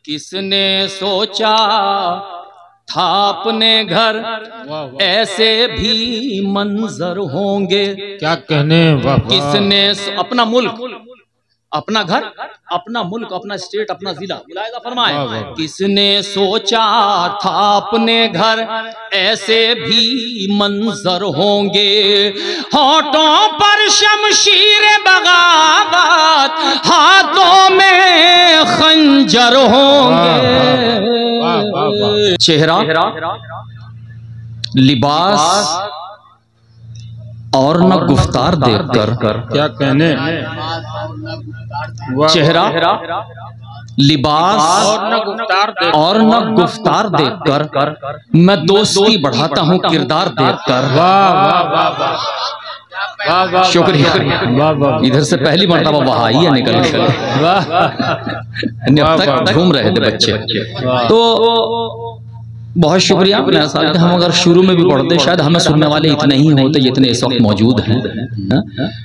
किसने सोचा था अपने घर ऐसे भी मंजर होंगे। क्या कहने, वाह। किसने अपना मुल्क, अपना घर, अपना मुल्क, अपना स्टेट, अपना जिला मुलाहिजा फरमाए। किसने सोचा था अपने घर ऐसे भी मंजर होंगे। होठों पर शमशीर बगावत, हाथों में खंजर होंगे। चेहरा, लिबास और न गुफ्तार देखकर, क्या कहने, चेहरा, लिबास और न गुफ्तार देखकर मैं दोस्ती बढ़ाता हूँ किरदार देखकर। वाह वाह वाह वाह वाह वाह, शुक्रिया। वाह वाह। इधर से पहली मरतबा वहाँ आई है निकल निकल, अब तक घूम रहे थे बच्चे। तो बहुत शुक्रिया। मेरा ख्याल है हम अगर शुरू में भी पढ़ते शायद हमें सुनने वाले इतने ही होते जितने इस वक्त मौजूद हैं।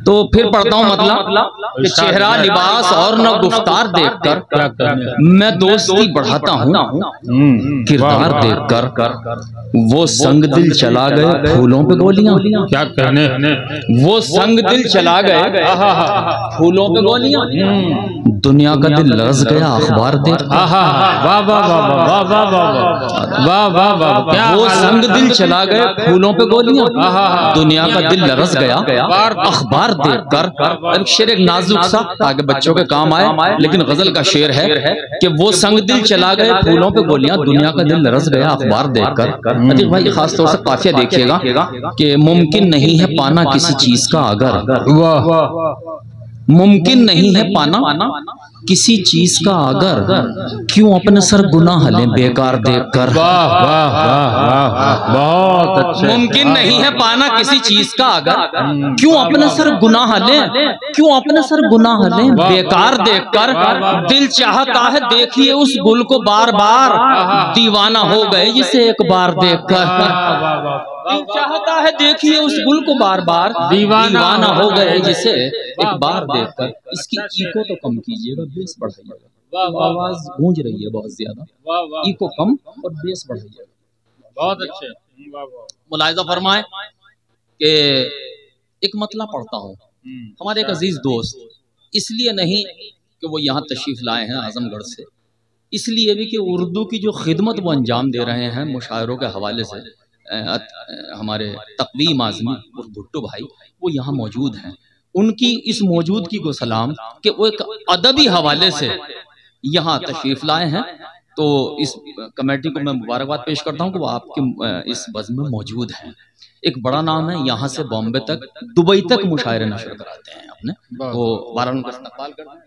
तो फिर पढ़ता हूँ मतलब कि चेहरा, लिबास और न गुफ्तार देखकर मैं दोस्ती बढ़ाता हूँ किरदार देखकर। वो संग दिल चला गए फूलों पे गोलियां। क्या कहने, वो संग दिल चला गए फूलों पे गोलियां। दुनिया का दिल लरस गया अखबार देख। वाह वाह वाह वाह वाह वाह वाह वाह। वो संग दिल चला गए फूलों पे गोलियां। दुनिया का दिल लरस गया अखबार देखकर। शेर एक नाजुक सा ताकि बच्चों के काम आए, लेकिन गजल का शेर है कि वो संग दिल चला गए फूलों पे गोलियां, दुनिया का दिल लरस गया अखबार देखकर। अतीक भाई खास तौर से काफिया देखिएगा कि मुमकिन नहीं है पाना किसी चीज का अगर, मुमकिन नहीं है पाना किसी चीज का अगर, क्यों अपने सर गुनाह लें बेकार देखकर। वाह वाह वाह वाह, बहुत अच्छे। मुमकिन नहीं है पाना किसी चीज का अगर, क्यों अपने सर गुनाह लें, क्यों अपने सर गुनाह लें बेकार देखकर। दिल चाहता है देखिए उस गुल को बार बार, दीवाना हो गए जिसे एक बार देखकर। दिल चाहता है देखिए उस गुल को बार बार, दीवाना हो गए जिसे एक बार देखकर। इसकी इको तो कम कीजिएगा, बेस बढ़ाइएगा। आवाज गूंज रही है बहुत ज्यादा, इको कम और बेस बढ़ाइएगा। बहुत अच्छे। मुलाहिजा फरमाए कि एक मतला पढ़ता हूँ। हमारे एक अजीज दोस्त, इसलिए नहीं कि वो यहाँ तशरीफ लाए हैं आजमगढ़ से, इसलिए भी कि उर्दू की जो खिदमत वो अंजाम दे रहे हैं मुशायरों के हवाले से, हमारे तकवीम आज़मी और भुट्टो भाई वो यहाँ मौजूद हैं। उनकी इस मौजूदगी को सलाम कि वो एक अदबी हवाले से यहाँ तशरीफ लाए हैं। तो इस कमेटी को मैं मुबारकबाद पेश करता हूँ कि वो आपके इस बज़्म में मौजूद हैं। एक बड़ा नाम है, यहाँ से बॉम्बे तक, दुबई तक मुशायरे नशर कराते हैं अपने। तो बारह उनका इस्तक़बाल करता हूँ।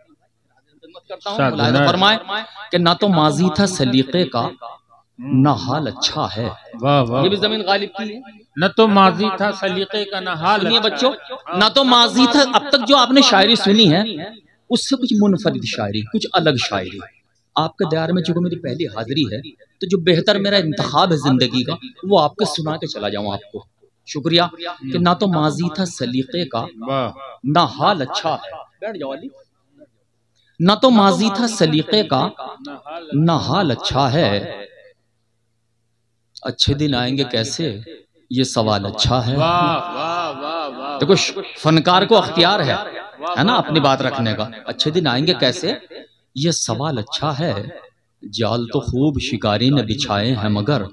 फरमाए कि ना तो माजी था सलीके का ना हाल अच्छा है। वाह वाह। ये भी जमीन गालिब की है। न तो माजी था सलीके का ना हाल। सुनिए बच्चों, ना तो माजी था, अब तक जो आपने शायरी सुनी है उससे कुछ मुनफरिद शायरी, कुछ अलग शायरी आपके दयार में। चूंकि मेरी पहली हाजिरी है तो जो बेहतर मेरा इंतखाब है जिंदगी का वो आपके सुना के चला जाऊं आपको। शुक्रिया कि ना तो माजी था सलीके का ना हाल अच्छा है। बैठ जाओ अली। ना तो माजी था सलीके का ना हाल अच्छा है, अच्छे दिन आएंगे कैसे ये सवाल अच्छा है। देखो फनकार को अख्तियार है ना अपनी बात रखने का। अच्छे दिन आएंगे कैसे ये सवाल अच्छा है। जाल तो खूब शिकारी ने बिछाए हैं मगर,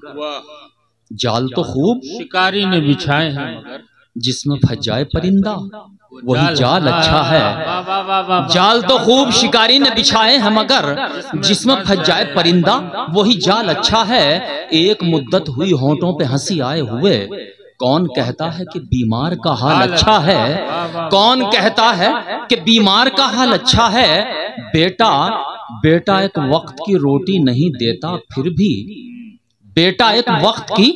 जाल तो खूब शिकारी ने बिछाए हैं मगर, जिसमें फंस जाए परिंदा वही जाल अच्छा है। जाल तो खूब शिकारी ने बिछाए हैं मगर, जिसमें फंस जाए परिंदा वही जाल अच्छा है। एक मुद्दत हुई होंठों पे हंसी आए हुए, कौन कहता है कि बीमार का हाल अच्छा है। कौन कहता है कि बीमार का हाल अच्छा है। बेटा बेटा एक वक्त की रोटी नहीं देता फिर भी, बेटा एक वक्त की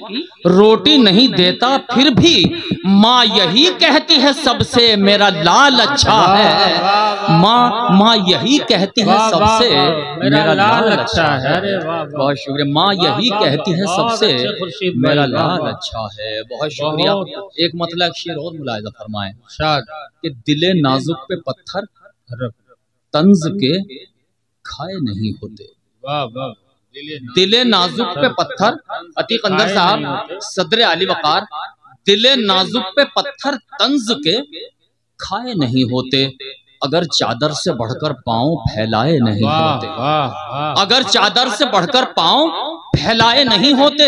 रोटी नहीं देता फिर भी, माँ यही कहती है सबसे मेरा लाल अच्छा है। माँ यही कहती है सबसे मेरा लाल अच्छा है। बहुत शुक्रिया। माँ यही कहती है सबसे मेरा लाल अच्छा है। बहुत शुक्रिया। एक मतलब शेर और मुलाहिजा फरमाएं कि दिले नाजुक पे पत्थर तंज के खाए नहीं होते। वाह वाह। दिले नाजुक पे पत्थर, अतीक अंदर साहब सदर आली वकार, दिले नाजुक पे पत्थर तंज के खाए नहीं होते, अगर चादर से बढ़कर पांव फैलाए नहीं होते। अगर चादर से बढ़कर पांव फैलाए नहीं होते,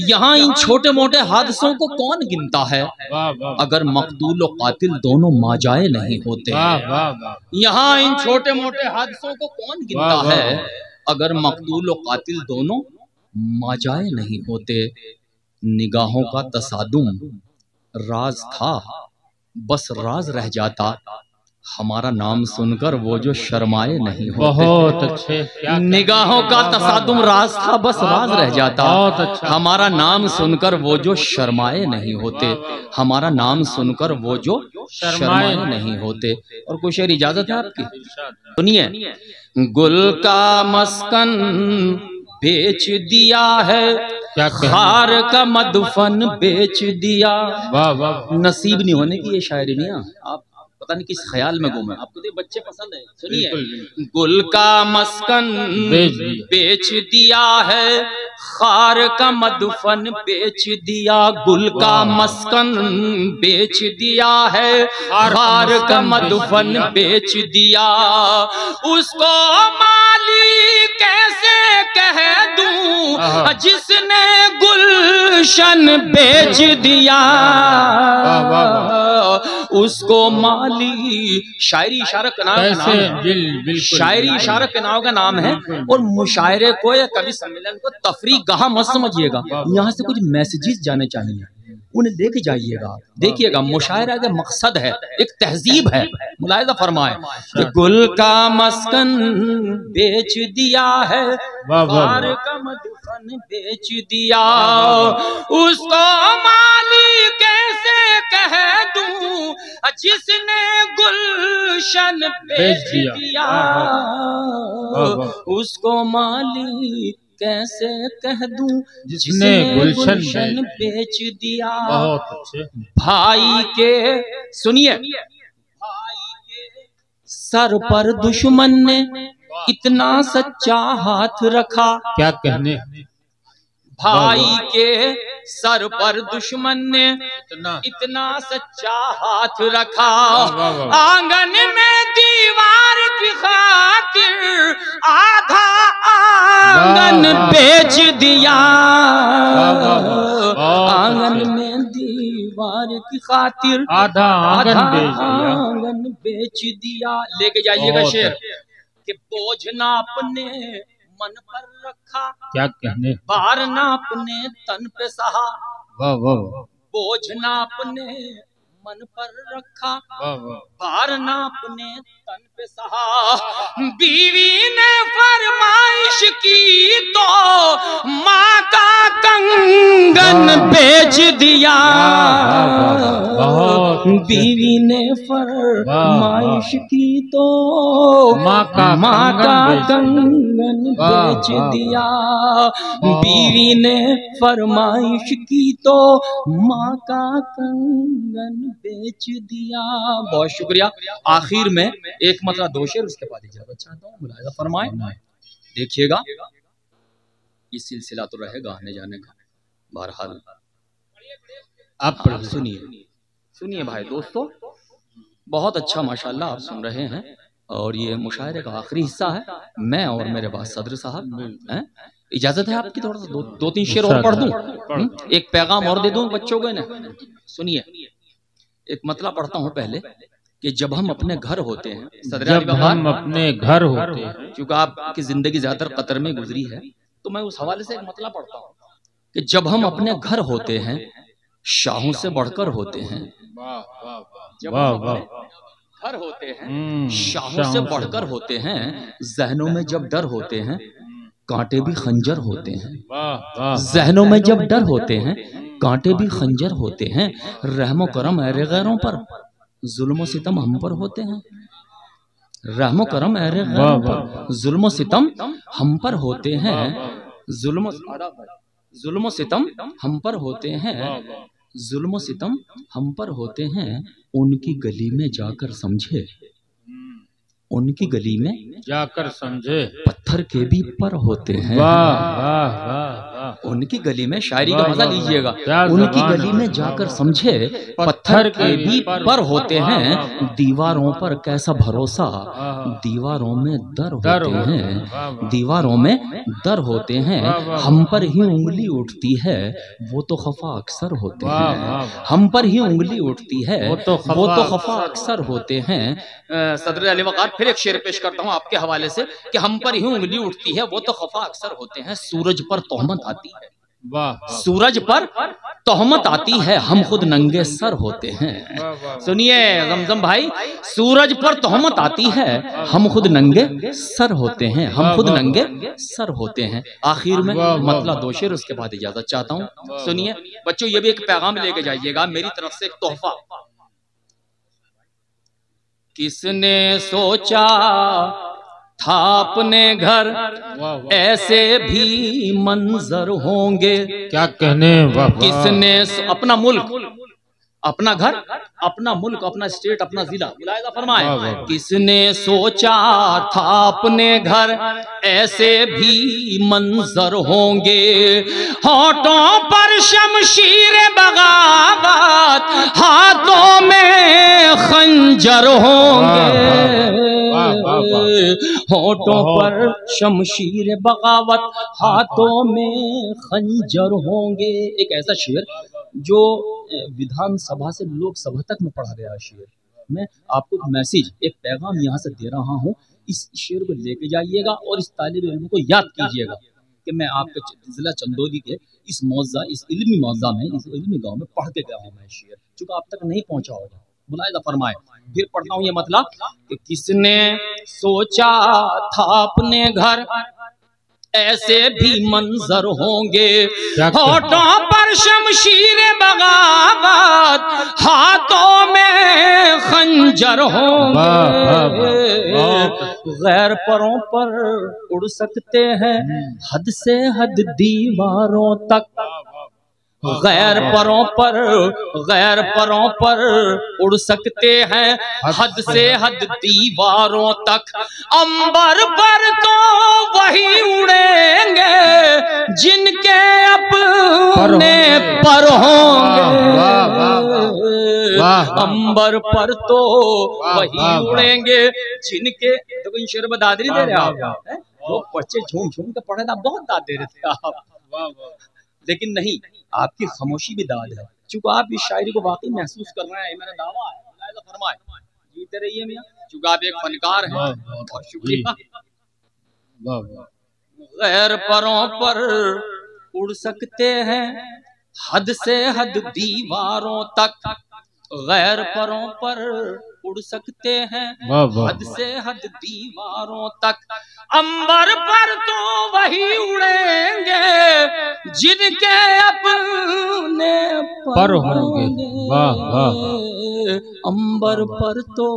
यहाँ इन छोटे मोटे हादसों को कौन गिनता है, अगर मकतूल और कातिल दोनों माजाए नहीं होते। यहाँ इन छोटे मोटे हादसों को कौन गिनता है, अगर मकतूल और कातिल दोनों माजाए नहीं होते। निगाहों का तसादुम राज था, बस राज रह जाता, हमारा नाम सुनकर वो जो शर्माए नहीं होते। बहुत अच्छे। निगाहों का तसादुम राज था, बस राज रह जाता, अच्छा। हमारा नाम सुनकर वो जो शर्माए नहीं होते। हमारा नाम सुनकर वो जो शर्माए नहीं होते। और कुछ शेर इजाजत है आपकी, सुनिए। गुल का मस्कन बेच दिया है, खार का मदफन बेच दिया। वाह वाह। नसीब नहीं होने की ये शायरी नहीं है, आप पता नहीं किस ख्याल में गुम है। आपको तो बच्चे पसंद है, सुनिए। गुल का मस्कन बेच दिया है, खार का मदफन बेच दिया। गुल का मस्कन बेच दिया है, खार का मदफन बेच दिया। उसको माली कैसे कह दूं, जिसने गुलशन बेच दिया। उसको माली, शायरी इशारा का नाम है, शायरी इशारा के नाम का नाम है। और मुशायरे को या कवि सम्मेलन को तफरीक गाह मत समझिएगा, यहाँ से कुछ मैसेजेस जाने चाहिए, उन्हें लेके जाइएगा। देखिएगा मुशायरा का मकसद है, एक तहजीब है। मुलाहिजा फरमाए कि गुल का मस्कन बेच दिया है, खार का मदफन बेच दिया। उसको माली कैसे कह दूं, जिसने गुलशन बेच दिया। उसको माली कैसे कह दूं, जिसने गुलशन बेच दिया। भाई के, सुनिए, भाई के सर पर दुश्मन ने इतना सच्चा हाथ रखा। क्या कहने। भाई के सर पर दुश्मन ने इतना सच्चा हाथ रखा। आंगन में दीवार की खातिर आधा आंगन बेच दिया। आंगन में दीवार की खातिर आधा आंगन बेच दिया। लेके जाइएगा शेर कि बोझ ना अपने मन पर रखा। क्या कहने। भार ना अपने तन पे सहा। वाह वाह। बोझ ना अपने मन पर रखा, भार ना अपने तन पे सहा। बीवी ने फरमाइश की तो माँ का कंगन बेच दिया। बीवी ने फरमाइश की तो माँ का कंगन बेच दिया। बीवी ने फरमाइश की तो माँ का कंगन बेच दिया। बहुत शुक्रिया। आखिर में एक मतलब दो शेर उसके बाद इजाजत चाहता हूँ, मुलाहिजा फरमाए। देखिएगा ये सिलसिला तो रहेगा आने जाने का। बहरहाल आप सुनिए, सुनिए भाई दोस्तों, बहुत अच्छा माशाल्लाह आप सुन रहे हैं। और ये मुशायरे का आखिरी हिस्सा है। मैं और मेरे बाद सदर साहब हैं, इजाजत है आपकी, थोड़ा सा दो तीन शेर और पढ़ दूं, एक पैगाम और दे दूं बच्चों को ना। सुनिए, एक मतलब पढ़ता हूँ पहले कि जब हम अपने घर होते हैं, जब हम अपने घर होते हैं, क्योंकि आपकी जिंदगी ज्यादातर कतर में गुजरी है, तो मैं उस हवाले से एक मतलब पढ़ता हूँ कि जब हम अपने घर होते हैं, शाहों से बढ़कर होते हैं। जब हम घर होते हैं, शाहों से बढ़कर होते हैं। जहनों में जब डर होते हैं, कांटे भी खंजर होते हैं। जहनों में जब डर होते हैं, कांटे भी खंजर होते हैं। रहमो करम ऐरे गैरों पर, जुल्म सितम हम पर होते हैं। रहमो करम ऐरे गैरों पर, जुल्म सितम हम पर होते हैं। जुल्म सितम हम पर होते हैं। जुल्म सितम हम पर होते हैं। उनकी गली में जाकर समझे, उनकी गली में जाकर समझे पत्थर के भी पर होते हैं। वाह वाह वाह। उनकी गली में, शायरी का मजा लीजिएगा, क्या उनकी ज़बान गली है। में जाकर समझे पत्थर के भी पर होते हैं। दीवारों पर कैसा भरोसा, दीवारों में दर होते हैं, दीवारों में दर होते हैं। हम पर ही उंगली उठती है वो तो खफा अक्सर होते हैं। हम पर ही उंगली उठती है वो तो खफा अक्सर होते हैं। सदर अली वक़ार फिर एक शेर पेश करता हूँ आपके हवाले से कि हम पर ही उंगली उठती है वो तो खफा अक्सर होते हैं। सूरज पर तोहमत आती है, वाह, सूरज पर तोहमत आती है, हम खुद नंगे सर होते हैं। सुनिए जमजम भाई, सूरज पर तोहमत आती है, हम खुद नंगे सर होते हैं, हम खुद नंगे सर होते हैं। आखिर में मतला दो शेर, उसके बाद इजाजत चाहता हूँ। सुनिए बच्चों, ये भी एक पैगाम लेके जाइएगा मेरी तरफ से, एक तोहफा। किसने सोचा था अपने घर ऐसे भी मंजर होंगे। क्या कहने, वाह। किसने अपना मुल्क, अपना घर, अपना मुल्क, अपना स्टेट, अपना जिला मुलाहिजा फरमाए। किसने सोचा था अपने घर ऐसे भी मंजर होंगे। होठों पर शमशीर बगावत, हाथों में खंजर होंगे। होठों पर शमशीर बगावत, हाथों में खंजर होंगे। एक ऐसा शेर जो विधानसभा से लोकसभा तक में पढ़ा गया शेर। मैं आपको एक मैसेज, एक पैगाम यहाँ से दे रहा हूँ। इस शेर को लेके जाइएगा और इस तालिब इल्म को याद कीजिएगा कि मैं आपके जिला चंदौली के इस मौजा, इस इल्मी मौजा में, इस इल्मी गांव में पढ़ के गया हूँ मैं शेर, चूंकि आप तक नहीं पहुंचा होगा। मुलाहिजा फरमाए, फिर पढ़ता हूँ ये मतलब कि किसने सोचा था अपने घर ऐसे भी मंजर होंगे। होठों पर शमशीर बगावत, हाथों में खंजर होंगे। गैर परों पर उड़ सकते हैं हद से हद दीवारों तक। गैर परों पर उड़ सकते हैं हद से हद दीवारों तक। अंबर पर तो वही उड़ेंगे जिनके अपने पर होंगे। अंबर पर तो वही उड़ेंगे जिनके, देखो इन शेर बदादरी दे रहे आप, वो बच्चे झूम झूम के पढ़े ना, बहुत दाद दे रहे थे आप, लेकिन नहीं, आपकी खामोशी भी दाद है। चूंकि आप इस शायरी को वाकई महसूस कर रहे हैं, मेरा दावा है। फरमाए, जीते रहिए मियां, चूंकि आप एक फनकार हैं। बहुत शुक्रिया। गैर परों पर उड़ सकते हैं हद से हद दीवारों तक। गैर परों पर उड़ सकते हैं हद से हद दीवारों तक। अंबर पर तो वही उड़ेंगे जिनके अपने पर होंगे। अंबर पर तो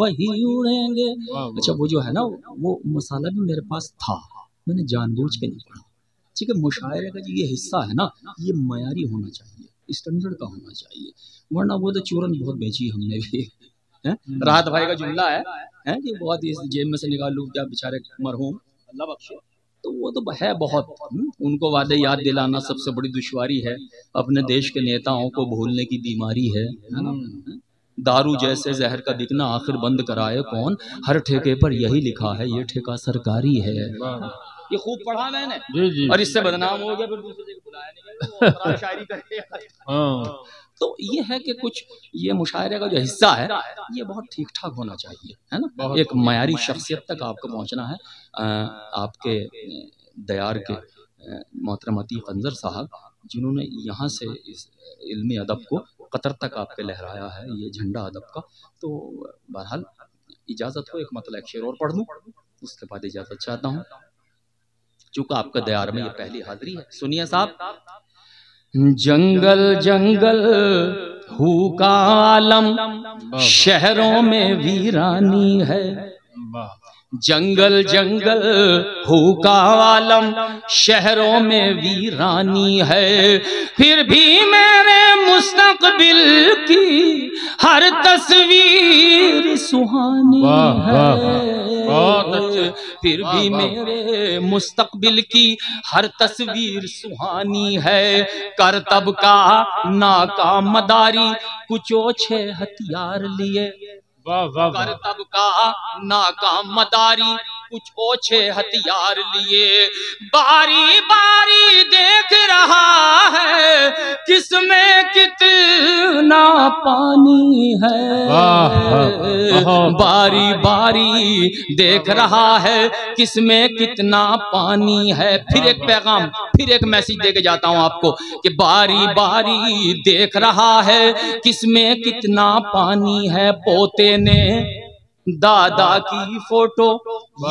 वही उड़ेंगे। अच्छा, वो जो है ना, वो मसाला भी मेरे पास था, मैंने जानबूझ के नहीं पढ़ा। ठीक है, मुशायरे का जो ये हिस्सा है ना, ये मयारी होना चाहिए, स्टैंडर्ड का होना चाहिए, वरना वो तो चूरन बहुत बेची हमने भी। राहत भाई का जुमला है कि बहुत ही जेब में से निकाल लूं क्या बेचारे मरहूम, अल्लाह बख्शे। तो वो तो है बहुत, उनको वादे याद दिलाना सबसे बड़ी दुश्वारी है। अपने देश के नेताओं को भूलने की बीमारी है ना। दारू जैसे जहर का बिकना आखिर बंद कराए कौन, हर ठेके पर यही लिखा है ये ठेका सरकारी है। ये खूब पढ़ा मैंने जी। और इससे बदनाम हो गया, फिर दूसरे जगह बुलाया नहीं, शायरी करके। तो ये है कि कुछ ये मुशायरे का जो हिस्सा है ये बहुत ठीक ठाक होना चाहिए, है ना। एक मयारी शख्सियत तक आपको पहुंचना है। आपके दयार के मोहतरम अतीक अंजर साहब, जिन्होंने यहाँ से इस इल्मी अदब को कतर तक आपके लहराया है, ये झंडा अदब का। तो बहरहाल इजाज़त हो, एक मतलब एक शेर और पढ़ दूँ, उसके बाद इजाज़त चाहता हूँ, चूँकि आपका दयार में ये पहली हाजिरी है। सुनिए साहब, जंगल जंगल हू का आलम, शहरों में वीरानी है। जंगल जंगल हुक्का आलम, शहरों में वीरानी है, फिर भी मेरे मुस्तकबिल की हर तस्वीर सुहानी है। फिर भी मेरे मुस्तकबिल की हर तस्वीर सुहानी है। करतब का नाकाम मदारी, कुछ ओछे हथियार लिए। करतब का नाकाम मदारी, कुछ ओछे हथियार लिए। बारी बारी देख रहा है किसमें कितना पानी है। बारी बारी देख रहा है किसमें कितना पानी है। फिर एक पैगाम, फिर एक मैसेज दे के जाता हूं आपको कि बारी बारी देख रहा है किसमें कितना पानी है। पोते ने दादा की फोटो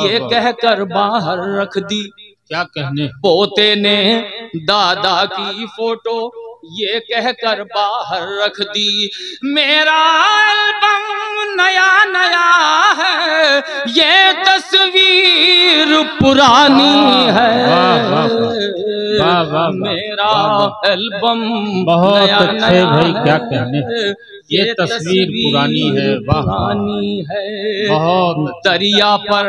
ये कहकर बाहर रख दी। क्या कहने। पोते ने दादा की फोटो ये कहकर बाहर रख दी। मेरा एल्बम नया नया है, ये तस्वीर पुरानी है। मेरा एल्बम बहुत अच्छे भाई, क्या कहने। ये तस्वीर पुरानी है, पुरानी है। बहुत। दरिया पर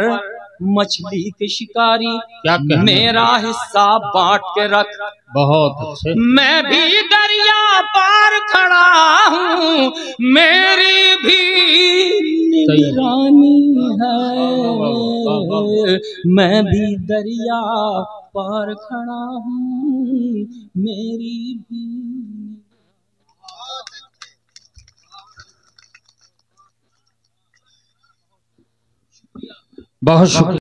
मछली के शिकारी, क्या कहने। मेरा हिस्सा बांट के रख। बहुत अच्छे। मैं भी दरिया पार खड़ा हूँ, मेरी भी निगरानी है। मैं भी दरिया पार खड़ा हूँ, मेरी भी। बहुत शुक्रिया।